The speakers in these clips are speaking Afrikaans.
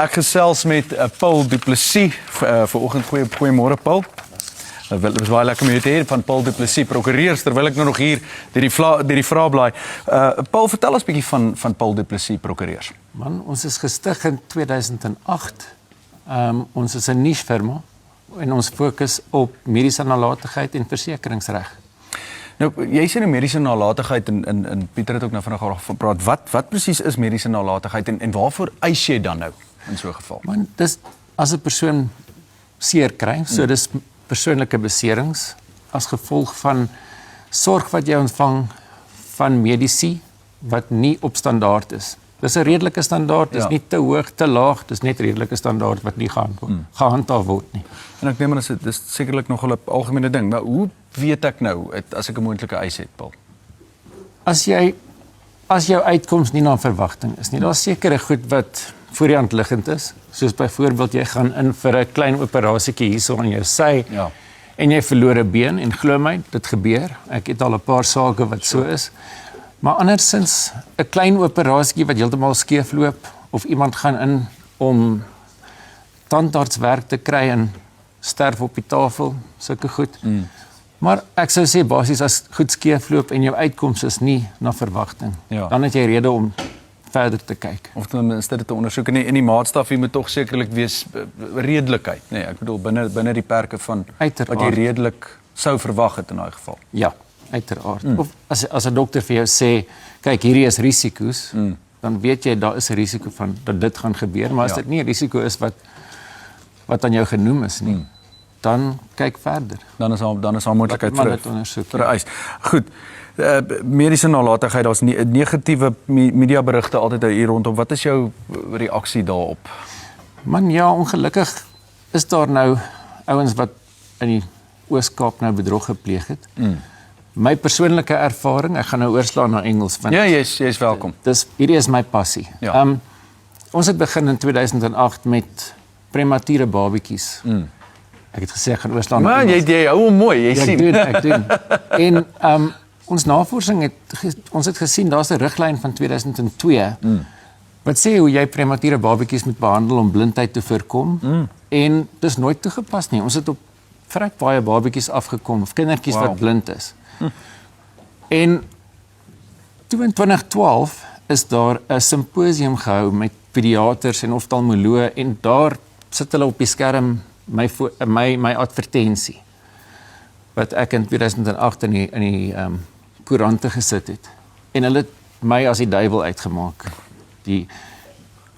Ek gesels met Paul Du Plessis vanoggend. Goeiemôre Paul. Dit was baie lekker om jou te hê van Paul Du Plessis, prokureurs, terwyl ek nou nog hier deur die vrae blaai. Paul, vertel ons 'n bietjie van Paul Du Plessis, prokureurs. Man, ons is gestig in 2008. Ons is 'n niche firma en ons fokus op mediese nalatigheid en versekeringsreg. Nou, jy sê 'n mediese nalatigheid en Pieter het ook nou vanaand gepraat. Wat presies is mediese nalatigheid en waarvoor eis jy dan nou in so 'n geval? Man, dis as 'n persoon seer kry, so dis persoonlike beserings as gevolg van sorg wat jy ontvang van medisy wat nie op standaard is. Dis 'n redelike standaard, dis nie te hoog, te laag, dis net redelike standaard wat nie gehandhaaf word nie. En ek neem aan dis sekerlik nogal 'n algemene ding, maar hoe weet ek nou as ek 'n moontlike eis het, Paul? As jou uitkoms nie na verwagting is nie, daar's sekere goed wat voor die hand liggend is, soos byvoorbeeld jy gaan in vir 'n klein operasietjie hierso aan jou sy en jy verloor 'n been en glo my, dit gebeur. Ek het al 'n paar sake wat so is. Maar andersins 'n klein operasietjie wat heeltemal skeef loop of iemand gaan in om tandartswerk te kry en sterf op die tafel, sulke goed. Maar ek sou sê basies as goed skeef loop en jou uitkoms is nie na verwagting, dan het jy rede om verder te kyk. Of ten minste dit te ondersoek en die maatstaf hier moet tog sekerlik wees redelikheid, nee, ek bedoel binne die perke van uiteraard wat jy redelik sou verwag het in daai geval. Ja, uiteraard. Of as 'n dokter vir jou sê, kyk, hierdie is risiko's, dan weet jy daar is 'n risiko van dat dit gaan gebeur, maar as dit nie 'n risiko is wat aan jou genoem is nie, dan kyk verder. Dan is daar moontlikheid vir 'n eis. Goed. Mediese nalatigheid, daar's negatiewe mediaberigte altyd hier rondom. Wat is jou reaksie daarop? Man, ja, ongelukkig is daar nou ouens wat in die Oos-Kaap nou bedrog gepleeg het. My persoonlike ervaring, ek gaan nou oorslaan na Engels want ja, jy's welkom. Hierdie is my passie. Ons het begin in 2008 met premature babatjies. Ek het gesê ek gaan oorslaan. Maar jy hou hom mooi, jy sien. Ek doen. En ons navorsing ons het gesien daar's 'n riglyn van 2002 wat sê hoe jy premature babatjies moet behandel om blindheid te voorkom. En dis nooit toegepas nie. Ons het op vrek baie babatjies afgekom of kindertjies wat blind is. En toe in 2012 is daar 'n simposium gehou met pediaters en oftalmoloë en daar sit hulle op die skerm my advertensie wat ek in 2008 in die koerante gesit het. En hulle het my as die duiwel uitgemaak.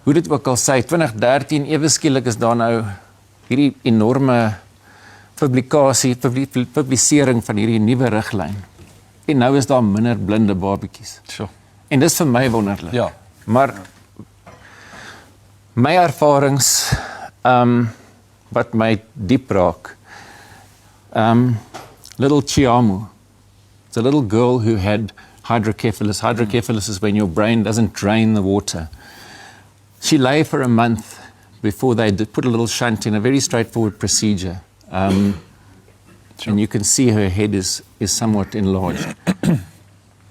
Hoe dit ook al sê, 2013 ewe skielik is daar nou hierdie enorme publisering van hierdie nuwe riglyn. En nou is daar minder blinde babatjies. En dis vir my wonderlik. Ja. Maar my ervarings wat my diep raak. Little Chiamu. It's a little girl who had hydrocephalus. Hydrocephalus is when your brain doesn't drain the water. She lay for a month before they put a little shunt in, a very straightforward procedure. And you can see her head is somewhat enlarged.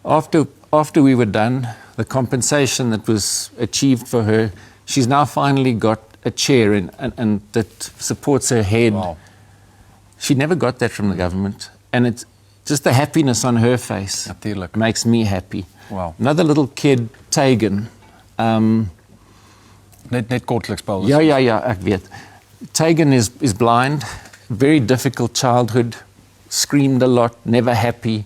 After we were done, the compensation that was achieved for her, she's now finally got a chair and that supports her head. Wow. She never got that from the government. And it's just the happiness on her face makes me happy. Wow. Another little kid, Tegan. Net kortliks, Paul. Ja, ek weet. Tegan is blind, very difficult childhood, screamed a lot, never happy.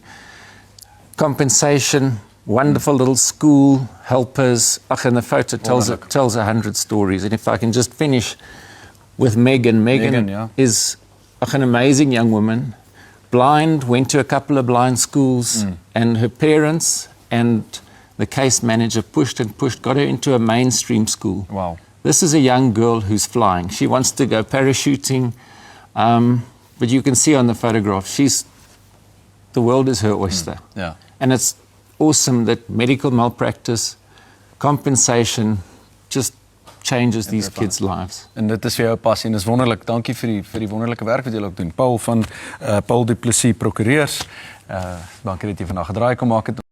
Compensation, wonderful little school, helpers. And the photo tells 100 stories. And if I can just finish with Megan. Megan is an amazing young woman. Blind, went to a couple of blind schools, and her parents and the case manager pushed, got her into a mainstream school. Wow. This is a young girl who's flying. She wants to go parachuting, but you can see on the photograph, the world is her oyster. And it's awesome that medical malpractice, compensation, just changes these kids' lives. En dit is vir jou passie en dis wonderlik. Dankie vir die wonderlike werk wat julle ook doen. Paul van Paul Du Plessis, prokureurs. Dankie dat jy vandag gedraai kom maak het.